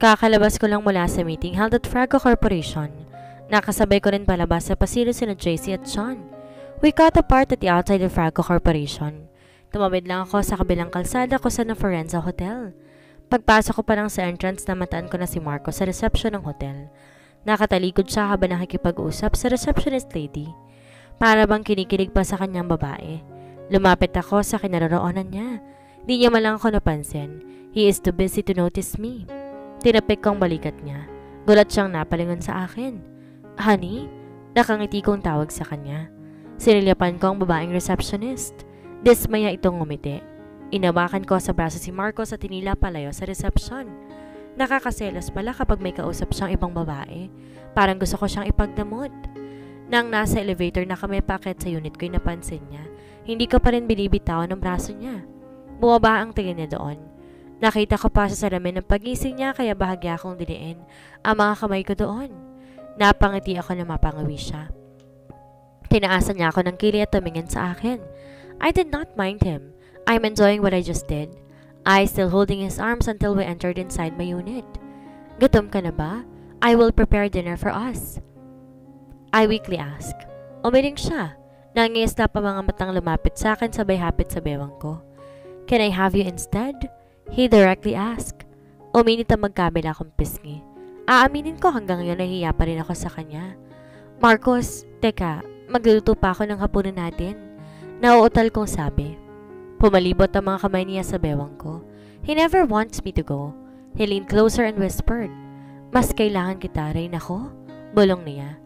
Kakalabas ko lang mula sa meeting held at Frago Corporation. Nakasabay ko rin palabas sa pasilyo sina JC at Sean. We caught apart at the outside of Frago Corporation. Tumawid lang ako sa kabilang kalsada ko sa Forenza Hotel. Pagpasok ko pa lang sa entrance na mataan ko na si Marco sa reception ng hotel. Nakatalikod siya habang nakikipag-usap sa receptionist lady. Para bang kinikilig pa sa kanyang babae. Lumapit ako sa kinaroroonan niya. Di niya malang ako napansin. He is too busy to notice me. Tinapik ko ang balikat niya. Gulat siyang napalingon sa akin. Honey? Nakangiti kong tawag sa kanya. Sinilyapan ko ang babaeng receptionist. Dismaya itong ngumiti. Inawakan ko sa braso si Marco sa tinila palayo sa reception. Nakakaselos pala kapag may kausap siyang ibang babae. Parang gusto ko siyang ipagdamot. Nang nasa elevator na kami paakyat sa unit ko'y napansin niya. Hindi ko pa rin binibitaw ng braso niya. Bumaba ang tingin niya doon. Nakita ko pa sa salamin ng pagising niya kaya bahagya akong diniin ang mga kamay ko doon. Napangiti ako na mapangawi siya. Tinaasan niya ako ng kili at tumingin sa akin. I did not mind him. I'm enjoying what I just did. I still holding his arms until we entered inside my unit. Gutom ka na ba? I will prepare dinner for us. I weakly ask. Umiling siya. Nangis na pa mga matang lumapit sa akin sabay hapit sa bewang ko. Can I have you instead? He directly asked. Uminit ang magkabila kong pisngi. Aaminin ko hanggang ngayon nahiya pa rin ako sa kanya. Marcos, teka, magluluto pa ako ng hapunan natin. Nauutal kong sabi. Pumalibot ang mga kamay niya sa bewang ko. He never wants me to go. He leaned closer and whispered. Mas kailangan kita rin ako? Bulong niya.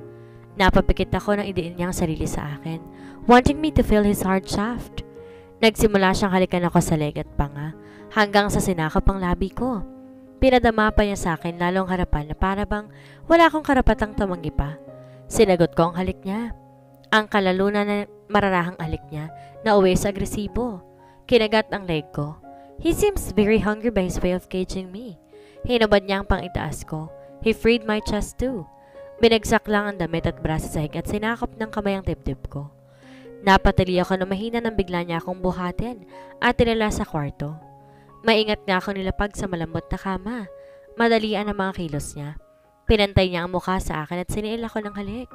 Napapikit ako nang idiin niya ang sarili sa akin, wanting me to feel his hard shaft. Nagsimula siyang halikan ako sa leg at panga, hanggang sa sinakop ang labi ko. Pinadama pa niya sa akin lalong harapan na para bang wala akong karapatang tumanggi pa. Sinagot ko ang halik niya. Ang kalalunan na mararahang halik niya na uwi sa agresibo. Kinagat ang leg ko. He seems very hungry by his way of caging me. Hinubad niya ang pang-itaas ko. He freed my chest too. Binagsak lang ang damit at braso sa hig at sinakop ng kamay ang dibdib ko. Napatili ako na mahina nang bigla niya akong buhatin at tinala sa kwarto. Maingat nga ako nilapag sa malambot na kama. Madalian ang mga kilos niya. Pinantay niya ang mukha sa akin at siniil ako ng halik.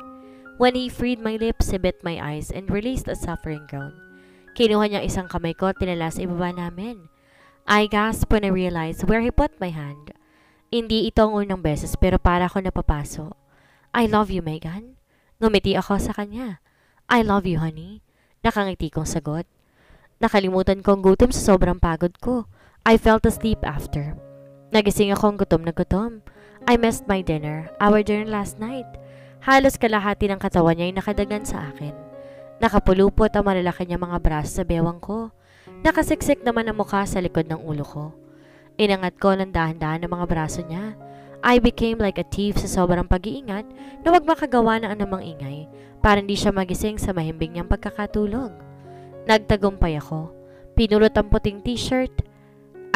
When he freed my lips, he bit my eyes and released a suffering groan. Kinuha niya isang kamay ko at tinala sa ibaba namin. I gasped when I realized where he put my hand. Hindi ito ang unang beses pero para ako napapaso. I love you, Megan. Ngumiti ako sa kanya. I love you, honey. Nakangiti kong sagot. Nakalimutan kong gutom sa sobrang pagod ko. I felt asleep after. Nagising akong gutom na gutom. I missed my dinner, our dinner last night. Halos kalahati ng katawan niya ay nakadagan sa akin. Nakapulupot ang malalaki niya mga braso sa bewang ko. Nakasiksik naman ang mukha sa likod ng ulo ko. Inangat ko ng dahan-dahan ang mga braso niya. I became like a thief sa sobrang pag-iingat na wag makagawa ng anumang ingay para hindi siya magising sa mahimbing niyang pagkakatulog. Nagtagumpay ako. Pinulot ang puting t-shirt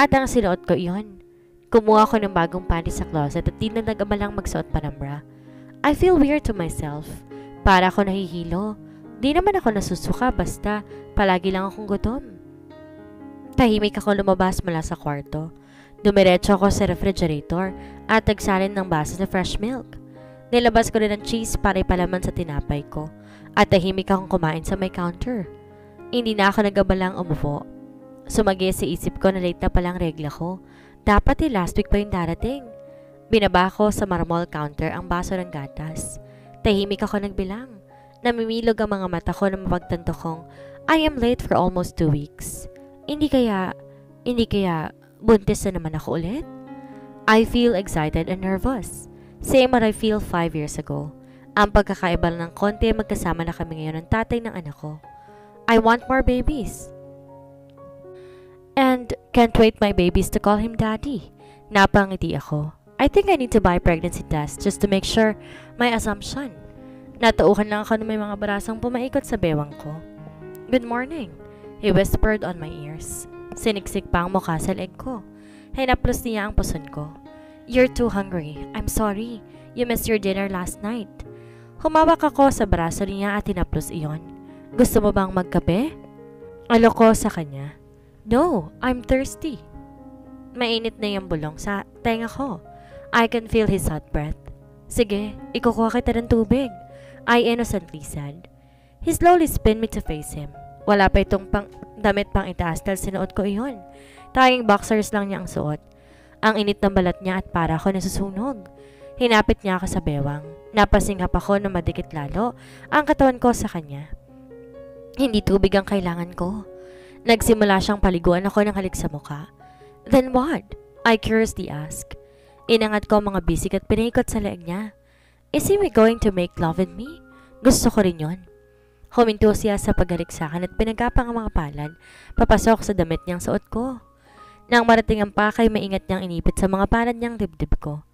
at ang sinuot ko iyon. Kumuha ko ng bagong panties sa closet at di na nag-amalang magsuot pa ng bra. I feel weird to myself. Para ako nahihilo. Di naman ako nasusuka basta palagi lang akong gutom. Tahimik ako lumabas mula sa kwarto. Dumiretso ako sa refrigerator at nagsalin ng baso na fresh milk. Nilabas ko rin ang cheese para ipalaman sa tinapay ko at tahimik akong kumain sa may counter. Hindi na ako nagabalang umupo. Sumagi sa isip ko na late na palang regla ko. Dapat last week pa yung darating. Binaba ko sa marmol counter ang baso ng gatas. Tahimik ako nagbilang. Namimilog ang mga mata ko na mapagtanto kong I am late for almost 2 weeks. Hindi kaya buntis na naman ako ulit? I feel excited and nervous. Same what I feel 5 years ago. Ang pagkakaiba ng konti magkasama na kami ngayon ng tatay ng anak ko. I want more babies. And can't wait my babies to call him daddy. Napangiti ako. I think I need to buy pregnancy test just to make sure my assumption. Natauhan lang ako na may mga barasang pumaikot sa bewang ko. Good morning, he whispered on my ears. Siniksik pa ang mukha sa leg ko. Hinaplos niya ang puson ko. You're too hungry. I'm sorry. You missed your dinner last night. Humawak ako sa braso niya at tinaplos iyon. Gusto mo bang magkape? Aloko sa kanya. No, I'm thirsty. Mainit na yung bulong sa tenga ko. I can feel his hot breath. Sige, ikukuha kita ng tubig, I innocently said. He slowly spun me to face him. Wala pa itong damit pang itaas dahil sinuot ko iyon. Tanging boxers lang niya ang suot. Ang init ng balat niya at para ako nasusunog. Hinapit niya ako sa bewang. Napasinghap ako na madikit lalo ang katawan ko sa kanya. Hindi tubig ang kailangan ko. Nagsimula siyang paliguan ako ng halik sa mukha. Then what? I curiously asked. Inangat ko ang mga bisig at pinaikot sa leeg niya. Is he going to make love with me? Gusto ko rin yon. Huminto siya sa paghalik sa akin at pinagapang ang mga palad, papasok sa damit niyang suot ko. Nang marating ang pakay, maingat niyang inipit sa mga palad niyang dibdib ko.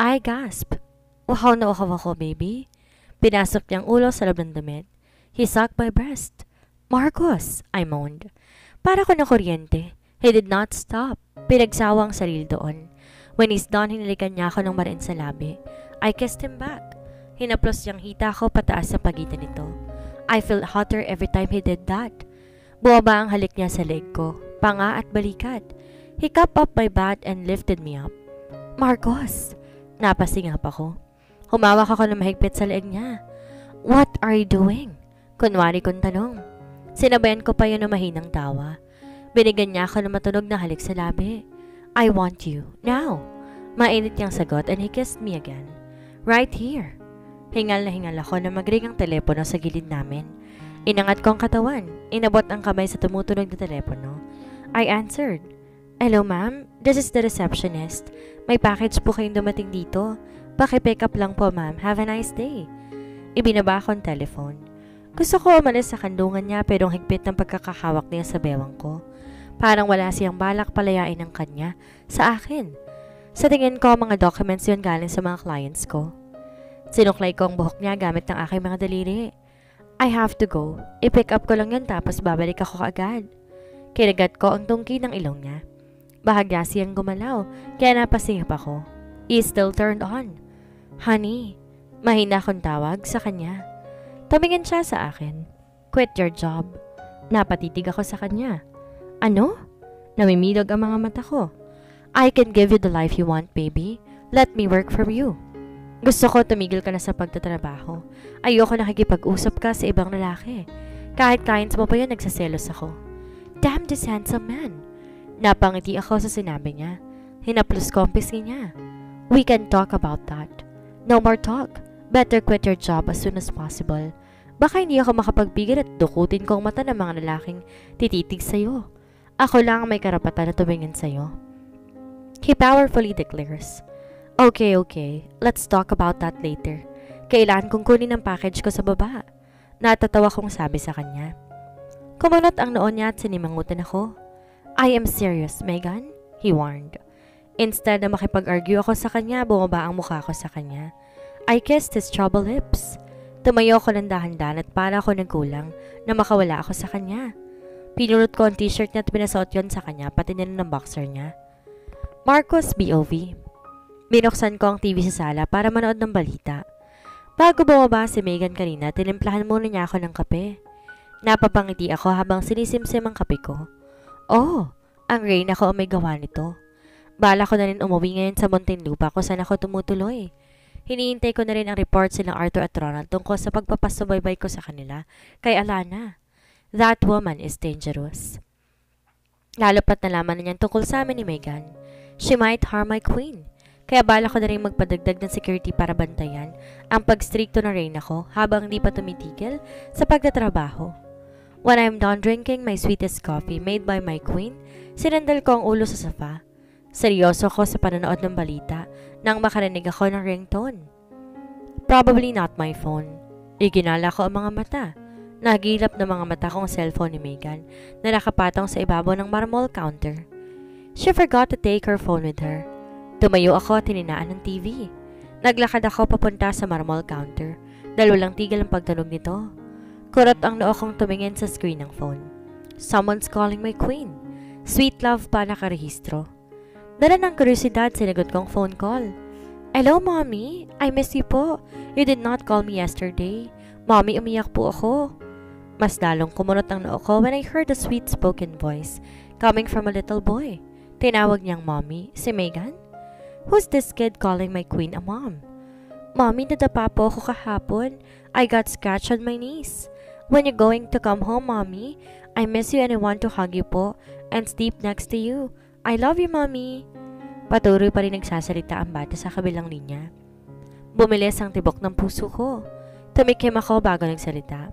I gasped. Wow na uhaw ako, baby. Pinasok niyang ulo sa loob ng damit. He sucked my breast. Marcos, I moaned. Para ko na kuryente. He did not stop. Pinagsawa ang sarili doon. When he's done, hinalikan niya ako ng marain sa labi. I kissed him back. Hinaplos niyang hita ko pataas sa pagitan nito. I felt hotter every time he did that. Buwaba ang halik niya sa leg ko, panga at balikat. He cupped up my butt and lifted me up. Marcos! Napasingap ako. Humawak ako ng mahigpit sa leg niya. What are you doing? Kunwari kong tanong. Sinabayan ko pa yun ng mahinang tawa. Binigyan niya ako ng matunog na halik sa labi. I want you, now. Mainit niyang sagot and he kissed me again. Right here. Hingal na hingal ako na magring ang telepono sa gilid namin. Inangat ko ang katawan. Inabot ang kamay sa tumutunog na telepono. I answered. Hello ma'am, this is the receptionist. May package po kayong dumating dito. Paki-pick up lang po ma'am. Have a nice day. Ibinaba ko ang telephone. Gusto ko umalis sa kandungan niya pero ang higpit ng pagkakahawak niya sa bewang ko. Parang wala siyang balak palayain ng kanya sa akin. Sa tingin ko, mga documents yun galing sa mga clients ko. Sinuklay ko ang buhok niya gamit ng aking mga daliri. I have to go. I-pick up ko lang yun tapos babalik ako kaagad. Kinagat ko ang tungki ng ilong niya. Bahagya siyang gumalaw kaya napasingap ako. He still turned on. Honey, mahina akong tawag sa kanya. Tumingin siya sa akin. Quit your job. Napatitig ako sa kanya. Ano? Namimilog ang mga mata ko. I can give you the life you want, baby. Let me work for you. Gusto ko tumigil ka na sa pagtatrabaho. Ayoko nakikipag-usap ka sa ibang lalaki. Kahit clients mo pa yun, nagsaselos ako. Damn this handsome man. Napangiti ako sa sinabi niya. Hinaplos ko ang pisngi niya. We can talk about that. No more talk. Better quit your job as soon as possible. Baka hindi ako makapagpigil at dukutin ko ang mata ng mga lalaking tititig sa'yo. Ako lang ang may karapatan na tumingin sa'yo. He powerfully declares. Okay. Let's talk about that later. Kailangan kong kunin ang package ko sa baba. Natatawa kong sabi sa kanya. Kumunot ang noon niya at sinimangutan ako. I am serious, Megan, he warned. Instead na makipag-argue ako sa kanya, bumaba ang mukha ko sa kanya. I kissed his troubled lips. Tumayo ako ng dahan-dahan at para ako nagkulang na makawala ako sa kanya. Pinulot ko ang t-shirt niya at pinasuot yon sa kanya pati nila ng boxer niya. Marcos BOV. Binuksan ko ang TV sa sala para manood ng balita. Bago bumaba si Megan kanina, tinimplahan muna niya ako ng kape. Napapangiti ako habang sinisimsim ang kape ko. Oh, ang Reyna ko ang may gawa nito. Bala ko na rin umuwi ngayon sa Muntinlupa kung saan ako tumutuloy. Hinihintay ko na rin ang report silang Arthur at Ronald tungkol sa pagpapasubaybay ko sa kanila kay Alana. That woman is dangerous. Lalo pat nalaman na niyan tungkol sa amin ni Megan. She might harm my queen. Kaya bala ko na rin magpadagdag ng security para bantayan ang pagstrikto ng Reyna ko habang hindi pa tumitigil sa pagtatrabaho. When I'm done drinking my sweetest coffee made by my queen, sinandal ko ang ulo sa sofa. Seryoso ko sa panonood ng balita nang makarinig ako ng ringtone. Probably not my phone. Iginala ko ang mga mata. Nagilap na mga mata ko ang cellphone ni Megan na nakapatong sa ibabaw ng marmol counter. She forgot to take her phone with her. Tumayo ako at tininaan ng TV. Naglakad ako papunta sa marmol counter dahil walang tigil ang pagtunog nito. Kurot ang noo kong tumingin sa screen ng phone. Someone's calling my queen. Sweet love pa nakarehistro. Dala ng kuryosidad sinagot kong phone call. Hello, Mommy. I miss you po. You did not call me yesterday. Mommy, umiyak po ako. Mas lalong kumunot ang noo ko when I heard a sweet-spoken voice coming from a little boy. Tinawag niyang Mommy, si Megan. Who's this kid calling my queen a mom? Mommy, nadapa po ako kahapon. I got scratch on my knees. When you going to come home, Mommy? I miss you and I want to hug you po and sleep next to you. I love you, Mommy. Patuloy pa rin nagsasalita ang bata sa kabilang linya. Bumilis ang tibok ng puso ko. Tumikim ako bago nagsalita.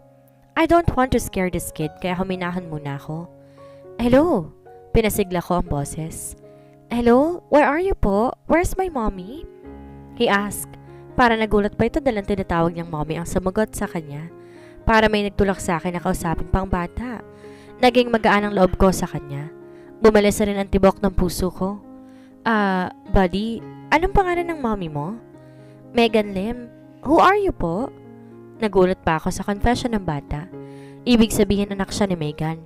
I don't want to scare this kid kaya huminahan muna ako. Hello? Pinasigla ko ang boses. Hello? Where are you po? Where's my mommy? He asked. Para nagulat pa ito dahil tinatawag niyang mommy ang sumagot sa kanya. Para may nagtulak sa akin na kausapin pang bata. Naging magaan ang loob ko sa kanya. Bumalis na rin ang tibok ng puso ko. Buddy, anong pangalan ng mommy mo? Megan Lim. Who are you po? Nagulat pa ako sa confession ng bata. Ibig sabihin anak siya ni Megan.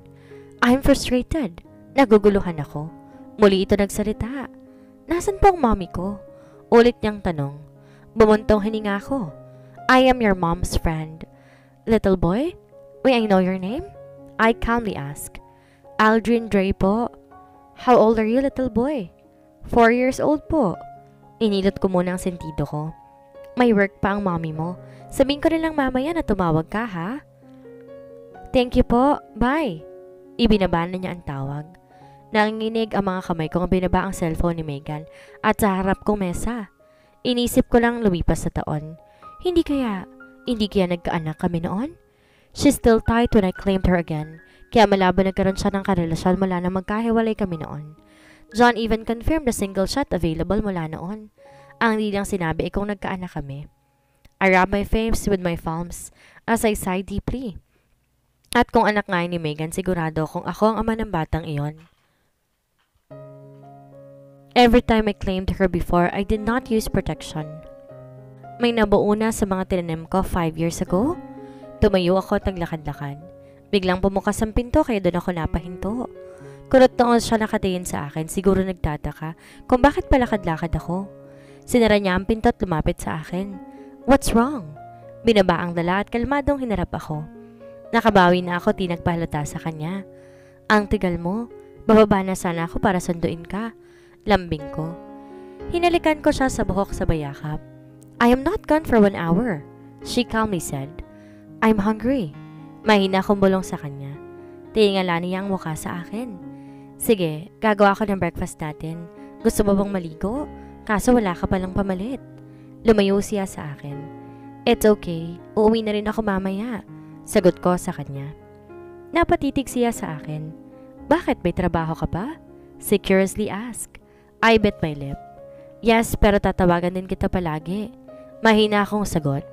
I'm frustrated. Naguguluhan ako. Muli ito nagsalita. Nasaan po ang mommy ko? Ulit niyang tanong. Bumuntong hininga ako. I am your mom's friend. Little boy? May I know your name? I calmly asked. Aldrin Dre po. How old are you, little boy? 4 years old po. Inilot ko muna ang sentido ko. May work pa ang mommy mo. Sabihin ko nilang mamaya na tumawag ka, ha? Thank you po. Bye. Ibinaba na niya ang tawag. Nanginginig ang mga kamay kong binaba ang cellphone ni Megan at sa harap kong mesa. Inisip ko lang lumipas na taon. Hindi kaya nagkaanak kami noon? She's still tight when I claimed her again. Kaya malabo nagkaroon siya ng karelasyon mula na magkahiwalay kami noon. John even confirmed the single shot available mula noon. Ang hindi lang sinabi ay kung nagkaanak kami. I rub my face with my palms as I sigh deeply. At kung anak nga ni Megan, sigurado kung ako ang ama ng batang iyon. Every time I claimed her before, I did not use protection. May nabuo na sa mga tinanim ko 5 years ago. Tumayo ako at naglakad-lakad. Biglang bumukas ang pinto kaya doon ako napahinto. Kurot noon siya nakatingin sa akin, siguro nagtataka kung bakit palakad-lakad ako. Sinara niya ang pinto at lumapit sa akin. What's wrong? Binaba ang dala at kalmadong hinarap ako. Nakabawi na ako, di nagpahalata sa kanya. Ang tigal mo, bababa na sana ako para sunduin ka. Lambing ko. Hinalikan ko siya sa buhok sa bayakap. I am not gone for 1 hour, she calmly said. I'm hungry. Mahina akong bulong sa kanya. Tingala niya ang mukha sa akin. Sige, gagawa ko ng breakfast natin. Gusto mo bang maligo? Kaso wala ka palang pamalit. Lumayo siya sa akin. It's okay. Uuwi na rin ako mamaya. Sagot ko sa kanya. Napatitig siya sa akin. Bakit, may trabaho ka ba? She curiously asked. I bit my lip. Yes, pero tatawagan din kita palagi. Mahina akong sagot.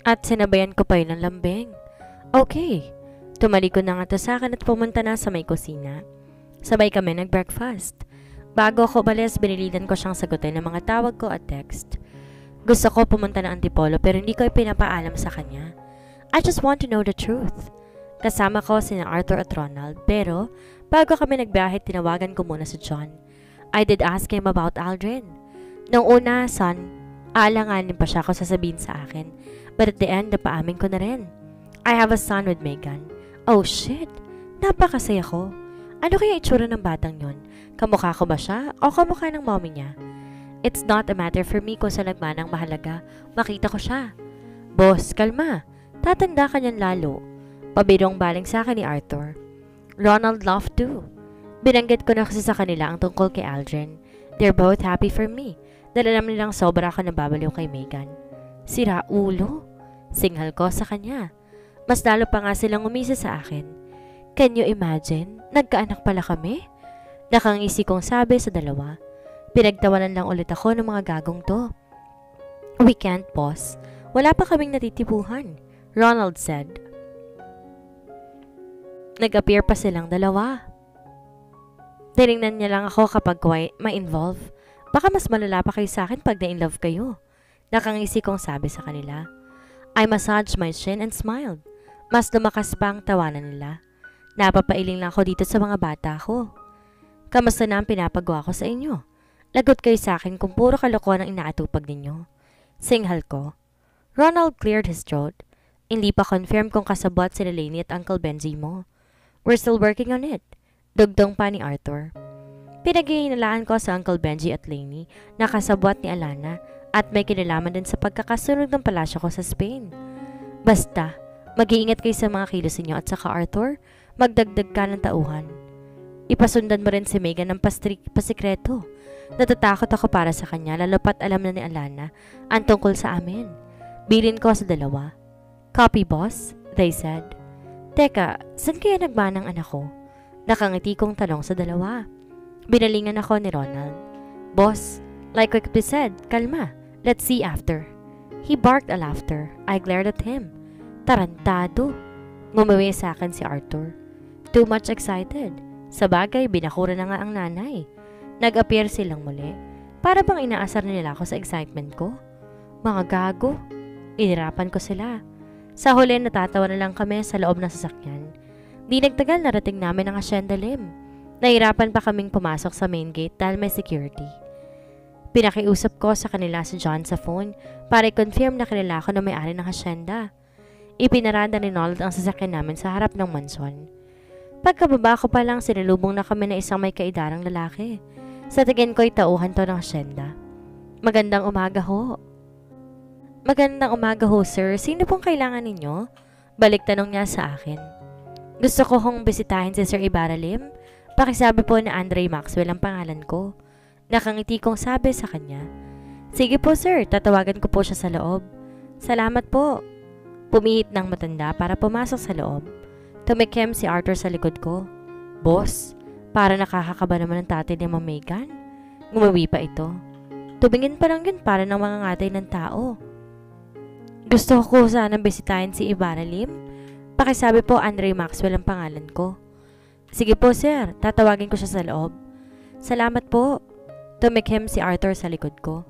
At sinabayan ko pa yun ng lambing. Okay. Tumalikod na nga to sa akin at pumunta na sa may kusina. Sabay kami nag-breakfast. Bago ako umalis, binilidan ko siyang sagutin ng mga tawag ko at text. Gusto ko pumunta ng Antipolo pero hindi ko ipinapaalam sa kanya. I just want to know the truth. Kasama ko sina Arthur at Ronald pero bago kami nagbiyahe, tinawagan ko muna si John. I did ask him about Aldrin. Nung una, son, aalanganin pa siya kung sasabihin sa akin. But at the end, napaamin ko na rin. I have a son with Megan. Oh shit, napakasaya ko. Ano kaya itsura ng batang yon? Kamukha ko ba siya o kamukha ng mommy niya? It's not a matter for me kung saan nagmanang mahalaga. Makita ko siya. Boss, kalma. Tatanda ka niyan lalo. Pabirong baling sa akin ni Arthur. Ronald laughed too. Binanggit ko na kasi sa kanila ang tungkol kay Aldrin. They're both happy for me. Dahil alam nilang sobra ako nababaliw kay Megan. Sira ulo? Singhal ko sa kanya. Mas lalo pa nga silang umisa sa akin. Can you imagine? Nagkaanak pala kami? Nakangisi kong sabi sa dalawa. Pinagtawanan lang ulit ako ng mga gagong to. We can't, boss. Wala pa kaming natitipuhan, Ronald said. Nag-appear pa silang dalawa. Tinignan niya lang ako kapag ma-involve. Baka mas malala pa kayo sa akin pag na-inlove kayo. Nakangisi kong sabi sa kanila. I massaged my chin and smiled. Mas lumakas pa ang tawanan nila. Napapailing lang ako dito sa mga bata ko. Kamusta na ang pinapagawa ko sa inyo? Lagot kayo sa akin kung puro kalokohan ang inaatupag ninyo. Singhal ko. Ronald cleared his throat. Hindi pa confirm kung kasabot sila Lainey at Uncle Benji mo. We're still working on it. Dugtong pa ni Arthur. Pinaghihinalaan ko sa Uncle Benji at Lainey na kasabwat ni Alana at may kinalaman din sa pagkakasunod ng palasyo ko sa Spain. Basta, mag-iingat kayo sa mga kilos niyo at saka Arthur, magdagdag ka ng tauhan. Ipasundan mo rin si Megan ng pasikreto. Natatakot ako para sa kanya lalo pat alam na ni Alana ang tungkol sa amin. Bilin ko sa dalawa. Copy, boss, they said. Teka, saan kaya nagmanang anak ko? Nakangiti kong tanong sa dalawa. Binalingan ako ni Ronald. Boss, like what we said, kalma. Let's see after. He barked a laughter. I glared at him. Tarantado. Ngumawi sa akin si Arthur. Too much excited. Sa bagay, binakura na nga ang nanay. Nag-appear silang muli. Para bang inaasar nila ako sa excitement ko? Mga gago. Inirapan ko sila. Sa huli, natatawa na lang kami sa loob ng sasakyan. Di nagtagal narating namin ang Hacienda Lim. Nahirapan pa kaming pumasok sa main gate dahil may security. Pinakiusap ko sa kanila si John sa phone para i-confirm na kilala ko na may-ari ng hacienda. Ipinarada ni Nold ang sasakyan namin sa harap ng mansyon. Pagkababa ko pa lang sinalubong na kami na isang may kaidarang lalaki. Sa tingin ko ay tauhan to ng hacienda. Magandang umaga ho. Magandang umaga ho, sir. Sino pong kailangan ninyo? Balik tanong niya sa akin. Gusto ko hong bisitahin si Sir Ibarra Lim. Pakisabi po na Andre Maxwell ang pangalan ko. Nakangiti kong sabi sa kanya. Sige po sir, tatawagan ko po siya sa loob. Salamat po. Pumihit ng matanda para pumasok sa loob. Tumikim si Arthur sa likod ko. Boss, para nakakakaba naman ang tatay ni Ma'am Megan. Ngumawi pa ito. Tumingin pa lang yun para ng mga ngatay ng tao. Gusto ko sanang bisitahin si Ibarra Lim. Pakisabi po Andre Maxwell ang pangalan ko. Sige po sir, tatawagin ko siya sa loob. Salamat po. Tumikim si Arthur sa likod ko.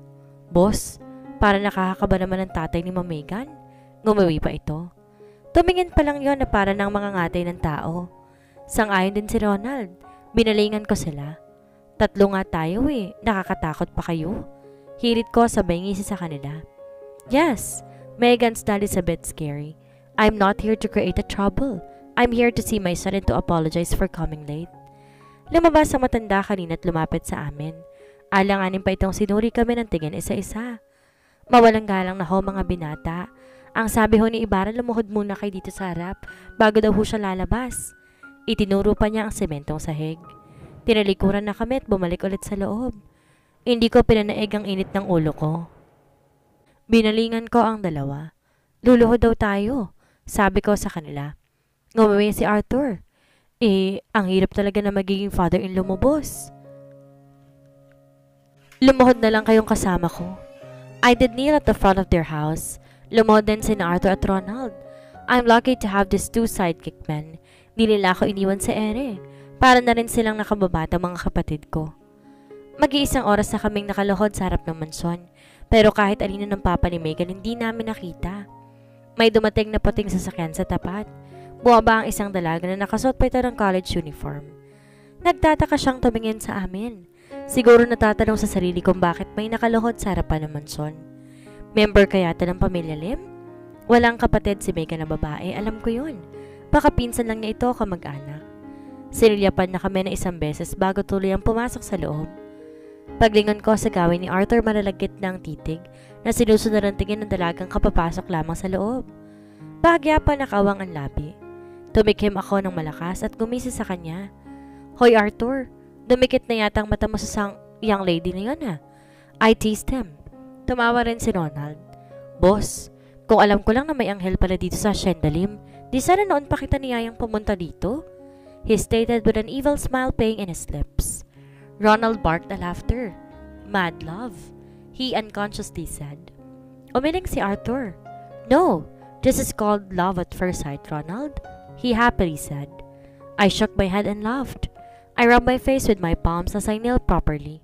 Boss, para nakakakaba naman ang tatay ni Ma'am Megan. Ngumawi pa ito. Tumingin pa lang yon na para ng mga ngatay ng tao. Sang-ayon din si Ronald. Binalingan ko sila. Tatlo nga tayo eh, nakakatakot pa kayo? Hirit ko sabay ngisi sa kanila. Yes, Megan's dad is a bit scary. I'm not here to create a trouble. I'm here to see my son and to apologize for coming late. Lumabas ang matanda kanina at lumapit sa amin. Alanganin pa itong sinuri kami ng tingin isa-isa. Mawalang galang na ho mga binata. Ang sabi ho ni Ibarra, lumuhod muna kayo dito sa harap bago daw ho siya lalabas. Itinuro pa niya ang sementong sahig. Tinalikuran na kami at bumalik ulit sa loob. Hindi ko pinanaig ang init ng ulo ko. Binalingan ko ang dalawa. Luluhod daw tayo, sabi ko sa kanila. Ngumawi si Arthur. Ang hirap talaga na magiging father-in-law mo, boss. Lumuhod na lang kayong kasama ko. I did kneel at the front of their house. Lumuhod din sina Arthur at Ronald. I'm lucky to have these two sidekick men. Di nila ako iniwan sa ere. Para na rin silang nakababata mga kapatid ko. Mag-iisang oras na kaming nakaluhod sa harap ng mansyon. Pero kahit alino ng papa ni Megan, hindi namin nakita. May dumating na puting sasakyan sa tapat. Buwaba ang isang dalaga na nakasuot pa ito ng college uniform. Nagtataka siyang tumingin sa amin. Siguro natatanong sa sarili kung bakit may nakaluhod sa harapan ng mansyon. Member kaya ito ng pamilya Lim? Walang kapatid si Megan na babae, alam ko yun. Baka pinsan lang niya ito kamag-anak. Sinilyapan na kami na isang beses bago tuloy ang pumasok sa loob. Paglingon ko sa gawin ni Arthur malalagkit ng titig na sinusunod ang tingin ng dalagang kapapasok lamang sa loob. Bahagya pa nakawang ang labi. Tumikim ako ng malakas at gumisi sa kanya. Hoy Arthur, dumikit na yata ang mata mo sa young lady na yun ha. I teased him. Tumawa rin si Ronald. Boss, kung alam ko lang na may anghel pala dito sa Hacienda Lim, di sana noon pa kita niyayang pumunta dito? He stated with an evil smile playing in his lips. Ronald barked a laughter. Mad love, he unconsciously said. Umiling si Arthur. No, this is called love at first sight, Ronald, he happily said. I shook my head and laughed. I rubbed my face with my palms as I knelt properly.